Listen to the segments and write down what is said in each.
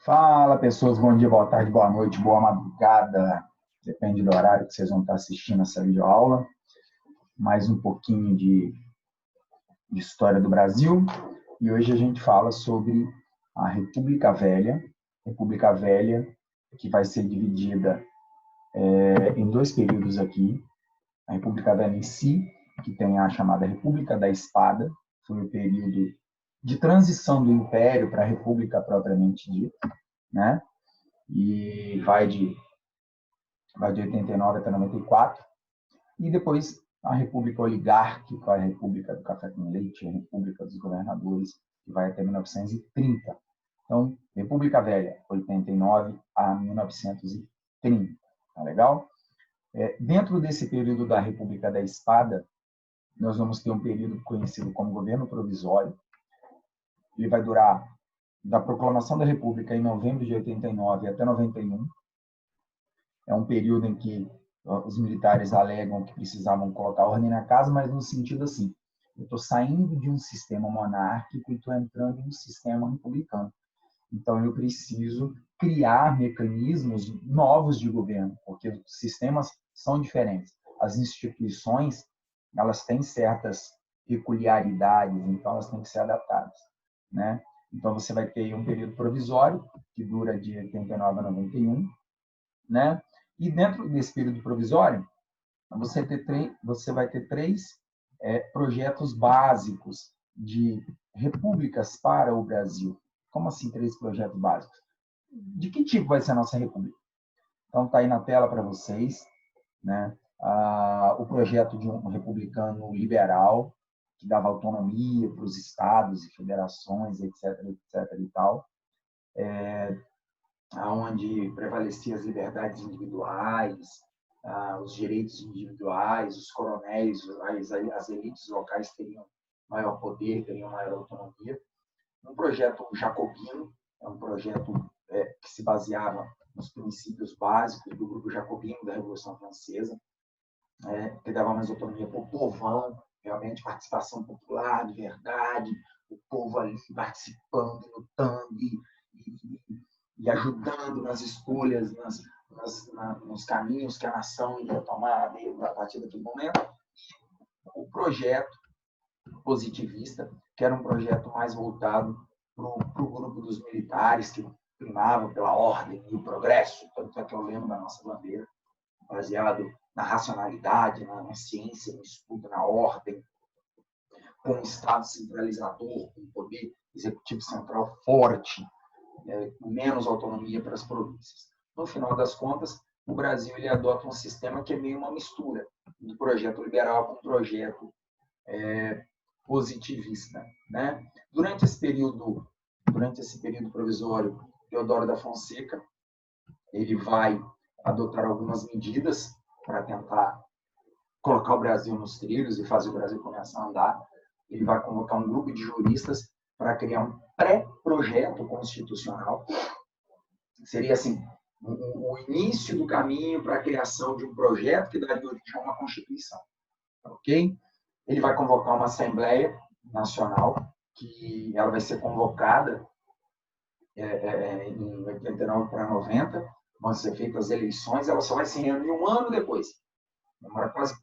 Fala, pessoas, bom dia, boa tarde, boa noite, boa madrugada. Depende do horário que vocês vão estar assistindo essa videoaula. Mais um pouquinho de história do Brasil. E hoje a gente fala sobre a República Velha. República Velha, que vai ser dividida em dois períodos aqui. A República Velha em si, que tem a chamada República da Espada, foi o período de transição do Império para a República propriamente dita, né? E vai de 89 até 94. E depois a República Oligárquica, a República do Café com Leite, a República dos Governadores, que vai até 1930. Então, República Velha, 89 a 1930. Tá legal? Dentro desse período da República da Espada, nós vamos ter um período conhecido como governo provisório. Ele vai durar da proclamação da República em novembro de 89 até 91. É um período em que os militares alegam que precisavam colocar ordem na casa, mas no sentido assim, eu estou saindo de um sistema monárquico e estou entrando em um sistema republicano. Então, eu preciso criar mecanismos novos de governo, porque os sistemas são diferentes. As instituições, elas têm certas peculiaridades, então elas têm que ser adaptadas, né? Então, você vai ter um período provisório, que dura de 89 a 91, né? E dentro desse período provisório, você vai ter três projetos básicos de repúblicas para o Brasil. Como assim três projetos básicos? De que tipo vai ser a nossa república? Então, está aí na tela para vocês, né? O projeto de um republicano liberal, que dava autonomia para os estados e federações, etc., etc. e tal, onde prevaleciam as liberdades individuais, os direitos individuais, os coronéis, as elites locais teriam maior poder, teriam maior autonomia. Um projeto jacobino, é um projeto que se baseava nos princípios básicos do grupo jacobino da Revolução Francesa, que dava mais autonomia para o povão, realmente participação popular, de verdade, o povo ali participando, lutando e ajudando nas escolhas, nos caminhos que a nação ia tomar a partir daquele momento. O projeto positivista, que era um projeto mais voltado para o grupo dos militares, que primava pela ordem e o progresso, tanto é que eu lembro da nossa bandeira, baseado na racionalidade, na ciência, no estudo, na ordem, com um Estado centralizador, com um poder executivo central forte, menos autonomia para as províncias. No final das contas, o Brasil ele adota um sistema que é meio uma mistura do projeto liberal com o projeto positivista, né? Durante esse período provisório, Deodoro da Fonseca ele vai adotar algumas medidas para tentar colocar o Brasil nos trilhos e fazer o Brasil começar a andar. Ele vai convocar um grupo de juristas para criar um pré-projeto constitucional. Seria assim, o início do caminho para a criação de um projeto que daria origem a uma Constituição. Ok? Ele vai convocar uma Assembleia Nacional, que ela vai ser convocada em 89 para 90, vão ser feitas as eleições, ela só vai se reunir um ano depois. Demora quase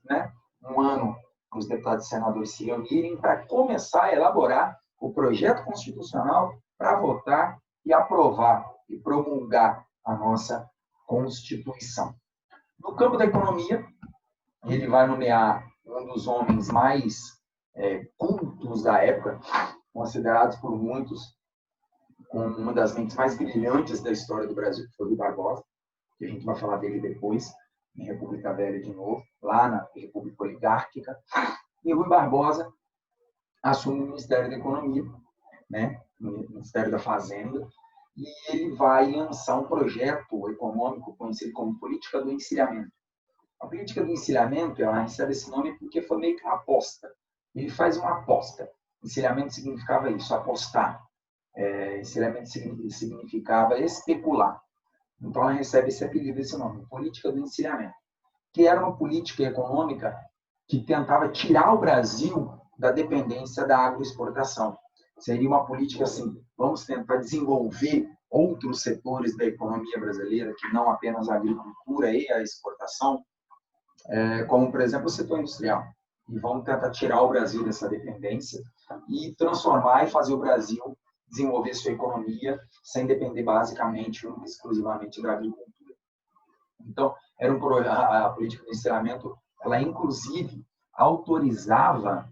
um ano para os deputados e senadores se reunirem para começar a elaborar o projeto constitucional para votar e aprovar e promulgar a nossa Constituição. No campo da economia, ele vai nomear um dos homens mais cultos da época, considerados por muitos como uma das mentes mais brilhantes da história do Brasil, que foi o Rui Barbosa, que a gente vai falar dele depois, em República Velha de novo, lá na República Oligárquica. E Rui Barbosa assume o Ministério da Economia, né, o Ministério da Fazenda, e ele vai lançar um projeto econômico conhecido como Política do Encilhamento. A política do encilhamento, ela recebe esse nome porque foi meio que uma aposta. Ele faz uma aposta. Encilhamento significava isso, apostar. Encilhamento significava especular. Então, ela recebe esse apelido, esse nome, política do encilhamento, que era uma política econômica que tentava tirar o Brasil da dependência da agroexportação. Seria uma política assim, vamos tentar desenvolver outros setores da economia brasileira, que não apenas a agricultura e a exportação, como, por exemplo, o setor industrial. E vamos tentar tirar o Brasil dessa dependência e transformar e fazer o Brasil desenvolver sua economia sem depender basicamente, exclusivamente da agricultura. Então, a política de encerramento, ela inclusive autorizava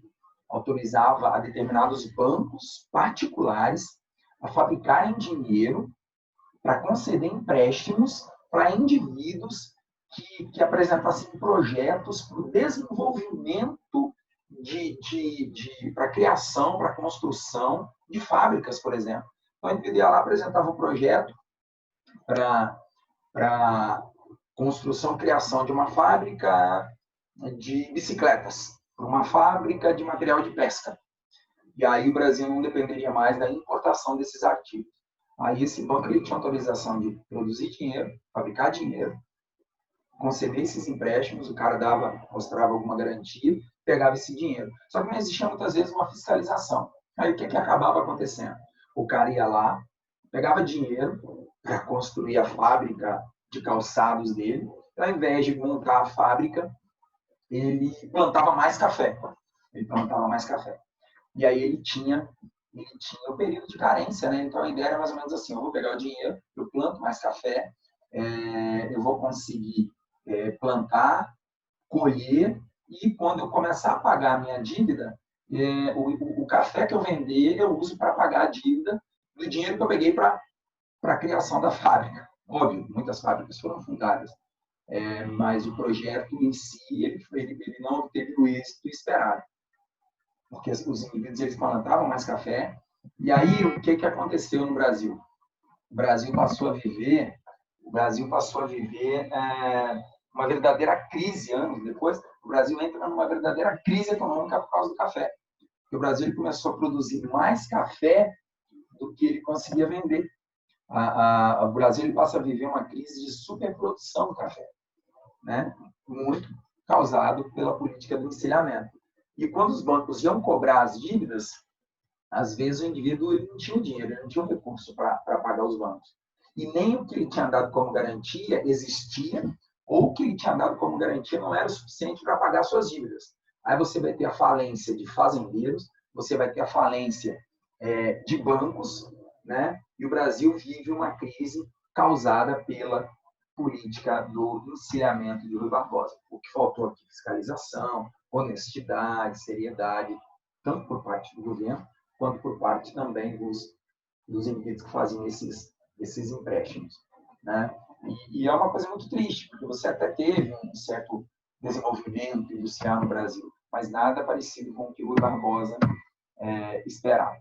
a determinados bancos particulares a fabricarem dinheiro para conceder empréstimos para indivíduos que apresentassem projetos para o desenvolvimento para a criação, para a construção de fábricas, por exemplo. Então, o indivíduo ia lá, apresentava um projeto para construção, criação de uma fábrica de bicicletas, uma fábrica de material de pesca. E aí o Brasil não dependeria mais da importação desses artigos. Aí esse banco ele tinha autorização de produzir dinheiro, fabricar dinheiro, conceder esses empréstimos, o cara mostrava alguma garantia, pegava esse dinheiro. Só que não existia muitas vezes uma fiscalização. Aí o que acabava acontecendo? O cara ia lá, pegava dinheiro para construir a fábrica de calçados dele, ao invés de montar a fábrica, ele plantava mais café. E aí ele tinha o período de carência, né? Então a ideia era mais ou menos assim: eu vou pegar o dinheiro, eu planto mais café, eu vou conseguir plantar, colher, e quando eu começar a pagar a minha dívida, o café que eu vender, eu uso para pagar a dívida do dinheiro que eu peguei para a criação da fábrica. Óbvio, muitas fábricas foram fundadas, mas o projeto em si ele não obteve o êxito esperado, porque os indivíduos eles plantavam mais café. E aí o que aconteceu no Brasil? O Brasil passou a viver uma verdadeira crise anos depois. O Brasil entra numa verdadeira crise econômica por causa do café. Porque o Brasil ele começou a produzir mais café do que ele conseguia vender. O Brasil ele passa a viver uma crise de superprodução do café, né? Muito causado pela política do encilhamento. E quando os bancos iam cobrar as dívidas, às vezes o indivíduo ele não tinha o dinheiro, ele não tinha o recurso para pagar os bancos. E nem o que ele tinha dado como garantia existia, ou o que ele tinha dado como garantia não era o suficiente para pagar suas dívidas. Aí você vai ter a falência de fazendeiros, você vai ter a falência de bancos, né? E o Brasil vive uma crise causada pela política do encilhamento de Rui Barbosa. O que faltou aqui, fiscalização, honestidade, seriedade, tanto por parte do governo, quanto por parte também dos indivíduos que faziam esses empréstimos, né? E é uma coisa muito triste, porque você até teve um certo desenvolvimento industrial no Brasil, mas nada parecido com o que o Rui Barbosa esperava.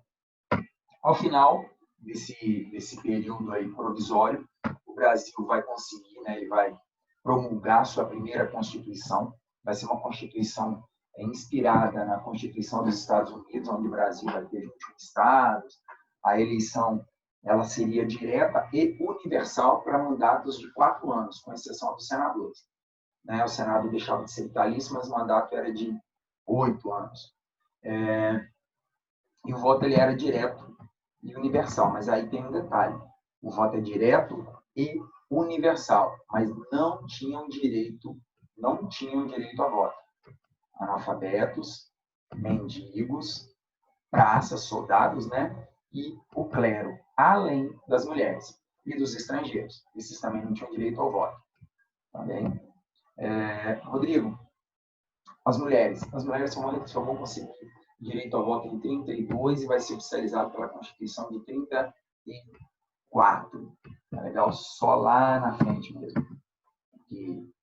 Ao final desse período aí provisório, o Brasil vai conseguir, né, ele vai promulgar sua primeira Constituição, vai ser uma Constituição inspirada na Constituição dos Estados Unidos, onde o Brasil vai ter 21 estados. A eleição ela seria direta e universal para mandatos de 4 anos, com exceção dos senadores. O Senado deixava de ser vitalício, mas o mandato era de 8 anos. E o voto ele era direto e universal, mas aí tem um detalhe: o voto é direto e universal, mas não tinham direito a voto. Analfabetos, mendigos, praças, soldados, né? E o clero, além das mulheres e dos estrangeiros. Esses também não tinham direito ao voto. Tá bem? Rodrigo, as mulheres só vão conseguir direito ao voto em 32 e vai ser oficializado pela Constituição de 34. Tá legal? Só lá na frente mesmo que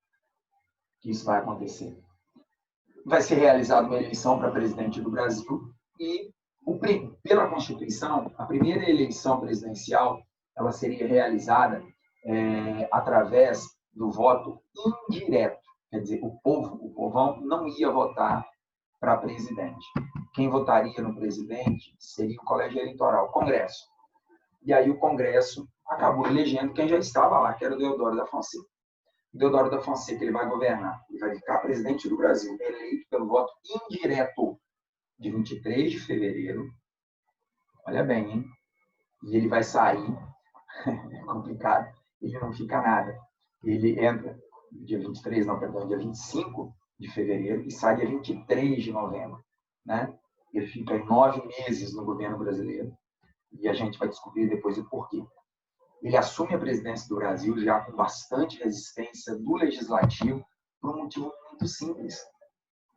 isso vai acontecer. Vai ser realizada uma eleição para presidente do Brasil e, pela Constituição, a primeira eleição presidencial ela seria realizada através do voto indireto. Quer dizer, o povão não ia votar para presidente. Quem votaria no presidente seria o colégio eleitoral, o Congresso. E aí o Congresso acabou elegendo quem já estava lá, que era o Deodoro da Fonseca. O Deodoro da Fonseca ele vai governar, ele vai ficar presidente do Brasil, eleito pelo voto indireto de 23 de fevereiro. Olha bem, hein? E ele vai sair é complicado, ele não fica nada. Ele entra dia 23, não, perdão, dia 25 de fevereiro e sai dia 23 de novembro. Né? Ele fica 9 meses no governo brasileiro e a gente vai descobrir depois o porquê. Ele assume a presidência do Brasil já com bastante resistência do legislativo por um motivo muito simples.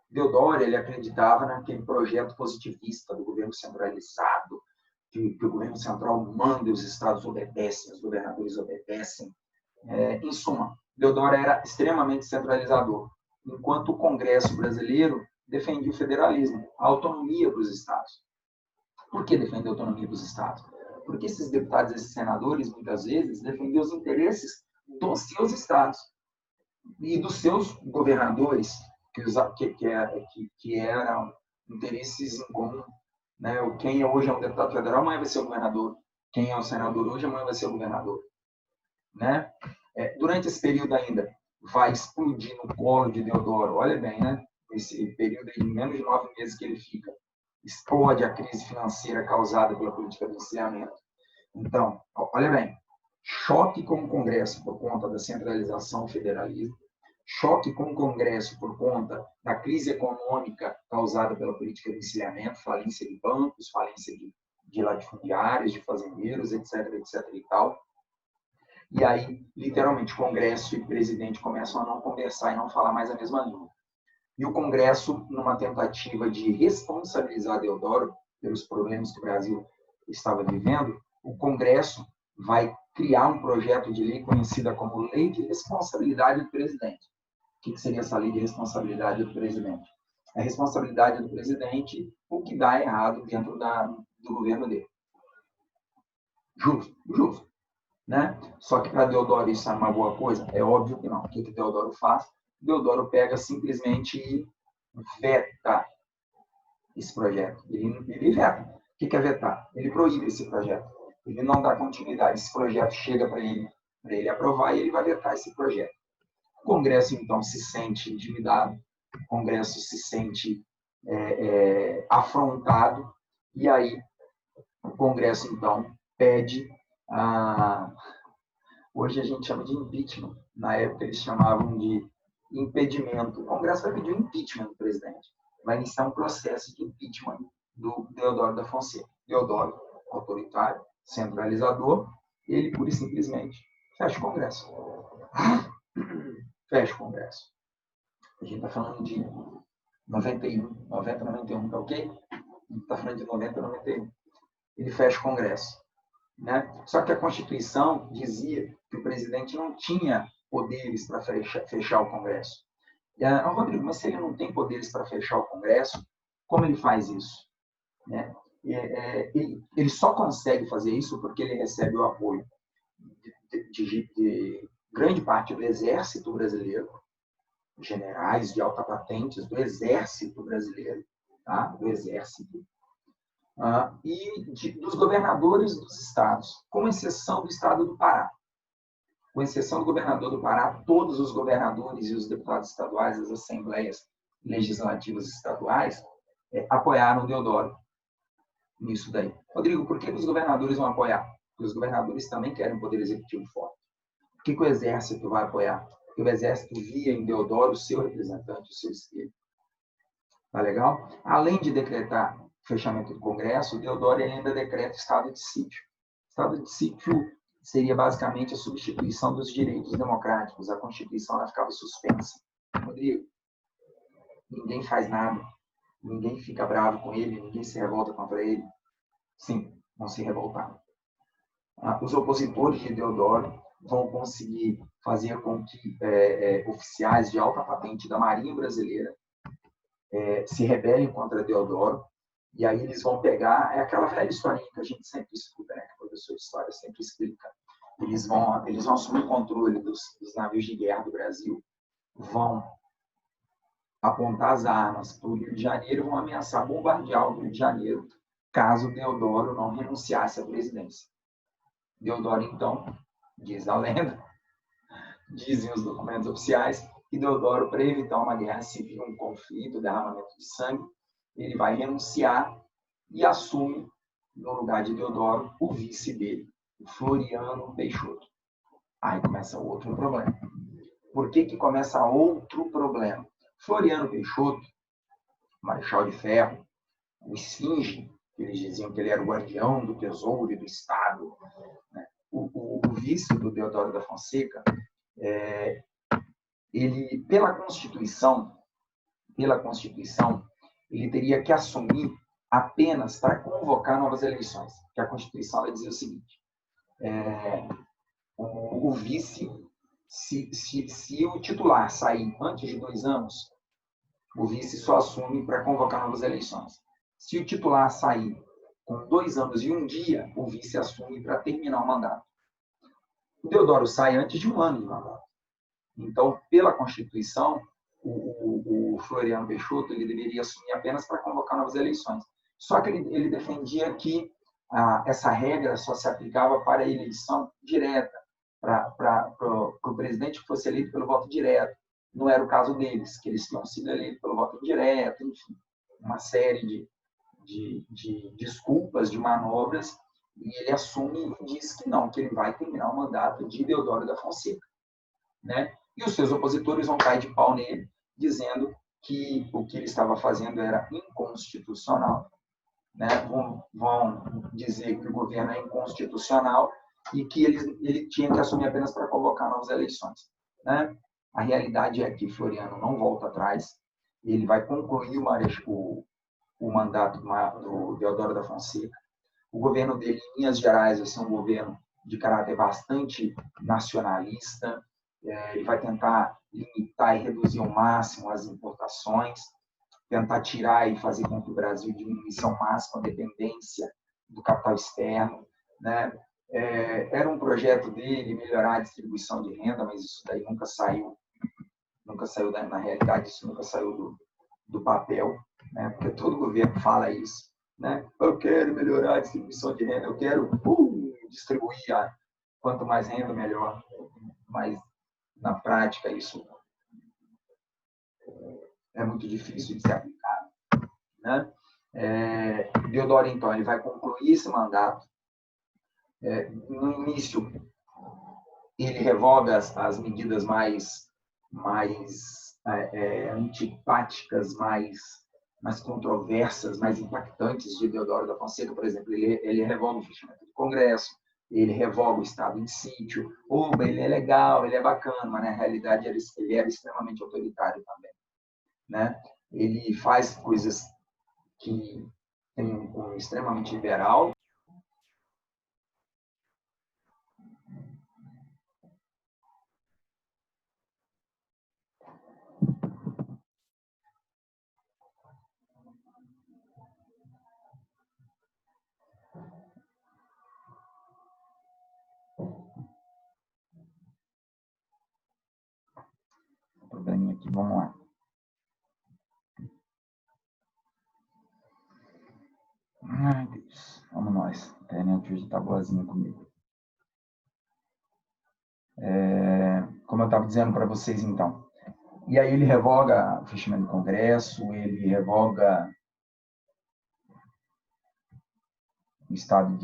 Deodoro, ele acreditava naquele projeto positivista do governo centralizado, que o governo central manda e os estados obedecem, os governadores obedecem. Em suma, Deodoro era extremamente centralizador, enquanto o Congresso brasileiro defendia o federalismo, a autonomia para os estados. Por que defender a autonomia para os estados? Porque esses deputados, esses senadores, muitas vezes, defendiam os interesses dos seus estados e dos seus governadores, que eram interesses em comum. Né? Quem hoje é um deputado federal, amanhã vai ser o governador. Quem é o senador hoje, amanhã vai ser o governador. Né? Durante esse período ainda, vai explodir no colo de Deodoro. Olha bem, né? Esse período de menos de 9 meses que ele fica. Explode a crise financeira causada pela política de encilhamento. Então, olha bem, choque com o Congresso por conta da centralização do federalismo, choque com o Congresso por conta da crise econômica causada pela política de encilhamento, falência de bancos, falência de latifundiários, de fazendeiros, etc., etc. e tal. E aí, literalmente, Congresso e presidente começam a não conversar e não falar mais a mesma língua. E o Congresso, numa tentativa de responsabilizar Deodoro pelos problemas que o Brasil estava vivendo, o Congresso vai criar um projeto de lei conhecida como Lei de Responsabilidade do Presidente. O que seria essa Lei de Responsabilidade do Presidente? A responsabilidade do presidente, o que dá errado dentro do governo dele. Justo, justo. Né? Só que para Deodoro isso é uma boa coisa? É óbvio que não. O que Deodoro faz? Deodoro pega simplesmente e veta esse projeto. Ele veta. O que é vetar? Ele proíbe esse projeto. Ele não dá continuidade. Esse projeto chega para ele aprovar e ele vai vetar esse projeto. O Congresso, então, se sente intimidado, o Congresso se sente afrontado, e aí o Congresso, então, pede hoje a gente chama de impeachment. Na época eles chamavam de impedimento. O Congresso vai pedir o impeachment do presidente. Vai iniciar um processo de impeachment do Deodoro da Fonseca. Deodoro, autoritário, centralizador, ele pura e simplesmente fecha o Congresso. Fecha o Congresso. A gente está falando de 91, 90, 91, tá ok? A gente está falando de 90, 91. Ele fecha o Congresso. Né? Só que a Constituição dizia que o presidente não tinha poderes para fechar o Congresso. Rodrigo, mas se ele não tem poderes para fechar o Congresso, como ele faz isso? Né? Ele só consegue fazer isso porque ele recebe o apoio de grande parte do Exército brasileiro, generais de alta patente do Exército brasileiro, tá? Do Exército, e dos governadores dos estados, com exceção do estado do Pará. Com exceção do governador do Pará, todos os governadores e os deputados estaduais das assembleias legislativas estaduais apoiaram Deodoro nisso daí. Rodrigo, por que os governadores vão apoiar? Porque os governadores também querem um poder executivo forte. Por que o Exército vai apoiar? Porque o Exército via em Deodoro o seu representante, o seu espelho. Tá legal? Além de decretar o fechamento do Congresso, Deodoro ainda decreta estado de sítio. Estado de sítio seria basicamente a substituição dos direitos democráticos. A Constituição ela ficava suspensa. Rodrigo, ninguém faz nada, ninguém fica bravo com ele, ninguém se revolta contra ele. Sim, vão se revoltar. Os opositores de Deodoro vão conseguir fazer com que oficiais de alta patente da Marinha Brasileira se rebelem contra Deodoro, e aí eles vão pegar, aquela velha historinha que a gente sempre escuta, né, que o professor de história sempre explica. Eles vão assumir o controle dos navios de guerra do Brasil, vão apontar as armas para o Rio de Janeiro e vão ameaçar bombardear o Rio de Janeiro, caso Deodoro não renunciasse à presidência. Deodoro, então, diz a lenda, dizem os documentos oficiais, que Deodoro, para evitar uma guerra civil, um conflito, derramamento de sangue, ele vai renunciar e assume, no lugar de Deodoro, o vice dele, o Floriano Peixoto. Aí começa outro problema. Por que começa outro problema? Floriano Peixoto, Marechal de Ferro, o Esfinge, que eles diziam que ele era o guardião do tesouro e do Estado, né? O vice do Deodoro da Fonseca, ele, pela Constituição, ele teria que assumir apenas para convocar novas eleições. Que a Constituição dizia o seguinte: o vice, se o titular sair antes de 2 anos, o vice só assume para convocar novas eleições. Se o titular sair com 2 anos e 1 dia, o vice assume para terminar o mandato. O Deodoro sai antes de 1 ano de mandato. Então, pela Constituição, o Floriano Peixoto ele deveria assumir apenas para convocar novas eleições. Só que ele defendia que essa regra só se aplicava para a eleição direta, para o presidente que fosse eleito pelo voto direto. Não era o caso deles, que eles tinham sido eleitos pelo voto indireto, enfim, uma série de desculpas, de manobras, e ele assume e diz que não, que ele vai terminar o mandato de Deodoro da Fonseca, né? E os seus opositores vão cair de pau nele, dizendo que o que ele estava fazendo era inconstitucional, né? Vão dizer que o governo é inconstitucional e que ele tinha que assumir apenas para convocar novas eleições, né? A realidade é que Floriano não volta atrás, ele vai concluir o mandato do Deodoro da Fonseca. O governo dele, em Minas Gerais, vai ser um governo de caráter bastante nacionalista. Ele vai tentar limitar e reduzir ao máximo as importações, tentar tirar e fazer com que o Brasil diminuísse ao máximo a dependência do capital externo, né? Era um projeto dele melhorar a distribuição de renda, mas isso daí nunca saiu na realidade, isso nunca saiu do papel, né? Porque todo governo fala isso, né? Eu quero melhorar a distribuição de renda, eu quero distribuir quanto mais renda, melhor. Mas, na prática, isso é muito difícil de ser aplicado, né? Deodoro, então, ele vai concluir esse mandato. No início, ele revoga as medidas mais antipáticas, mais controversas, mais impactantes de Deodoro da Fonseca. Por exemplo, ele revoga o fechamento do Congresso, ele revoga o estado de sítio. Ele é legal, ele é bacana, mas na realidade ele era extremamente autoritário também, né? Ele faz coisas que tem um cunho extremamente liberal. Probleminha aqui, vamos lá. Ai, Deus. Vamos nós. A internet hoje está boazinha comigo. Como eu estava dizendo para vocês, então. E aí ele revoga o fechamento do Congresso, ele revoga o estado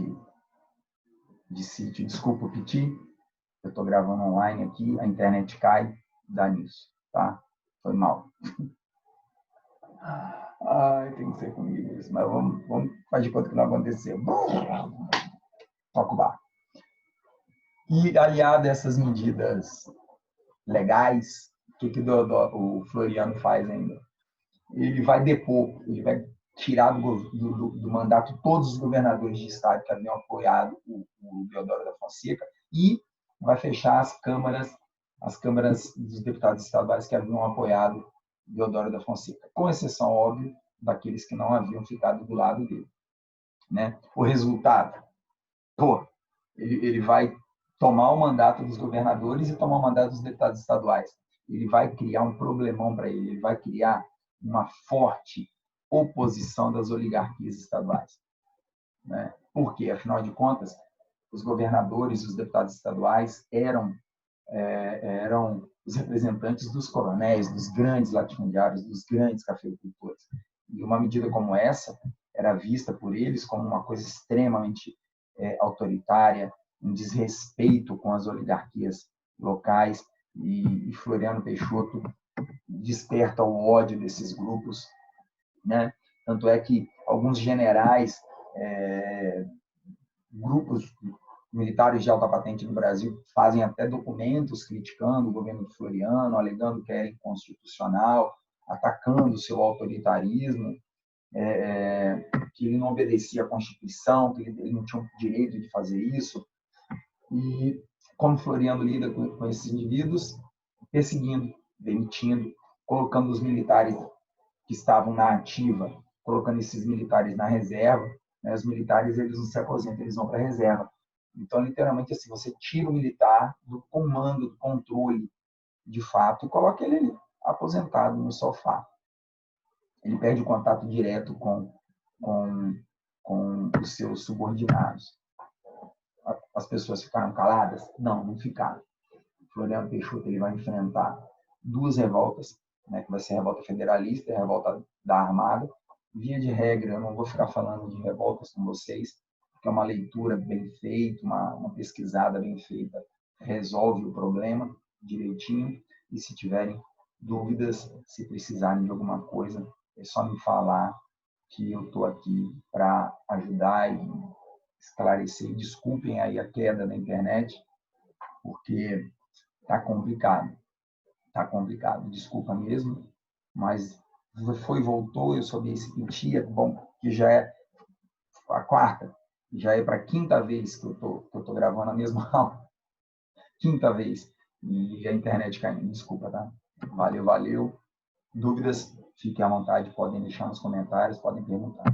de sítio. Desculpa o piti, eu estou gravando online aqui, a internet cai, dá nisso, tá? Foi mal. Ai, tem que ser comigo isso, mas vamos fazer de conta que não aconteceu. Toca o barco. E aliado a essas medidas legais, o que o Floriano faz ainda? Ele vai depor, ele vai tirar do mandato todos os governadores de estado que haviam apoiado o Deodoro da Fonseca e vai fechar as câmaras dos deputados estaduais que haviam apoiado o Deodoro da Fonseca, com exceção, óbvio, daqueles que não haviam ficado do lado dele, né? O resultado, ele vai tomar o mandato dos governadores e tomar o mandato dos deputados estaduais. Ele vai criar um problemão para ele vai criar uma forte oposição das oligarquias estaduais, né? Porque, afinal de contas, os governadores e os deputados estaduais eram os representantes dos coronéis, dos grandes latifundiários, dos grandes cafeicultores. E uma medida como essa era vista por eles como uma coisa extremamente autoritária, um desrespeito com as oligarquias locais, e Floriano Peixoto desperta o ódio desses grupos, né? Tanto é que alguns generais, grupos militares de alta patente no Brasil fazem até documentos criticando o governo de Floriano, alegando que é inconstitucional, atacando o seu autoritarismo, que ele não obedecia à Constituição, que ele não tinha o direito de fazer isso. E como Floriano lida com esses indivíduos? Perseguindo, demitindo, colocando os militares que estavam na ativa, colocando esses militares na reserva. Né? Os militares, eles não se aposentam, eles vão para a reserva. Então, literalmente, assim, você tira o militar do comando, do controle, de fato, e coloca ele aposentado no sofá. Ele perde o contato direto com os seus subordinados. As pessoas ficaram caladas? Não, não ficaram. Floriano Peixoto ele vai enfrentar duas revoltas, né, que vai ser a revolta federalista e a revolta da Armada. Via de regra, eu não vou ficar falando de revoltas com vocês, porque é uma leitura bem feita, uma pesquisada bem feita, resolve o problema direitinho. E se tiverem dúvidas, se precisarem de alguma coisa, é só me falar que eu estou aqui para ajudar e esclarecer. Desculpem aí a queda da internet, porque tá complicado. Tá complicado. Desculpa mesmo, mas foi e voltou, eu só dei esse piti, bom, que já é a quarta, já é para a quinta vez que eu tô gravando a mesma aula. Quinta vez. E a internet caindo. Desculpa, tá? Valeu, valeu. Dúvidas, fiquem à vontade, podem deixar nos comentários, podem perguntar.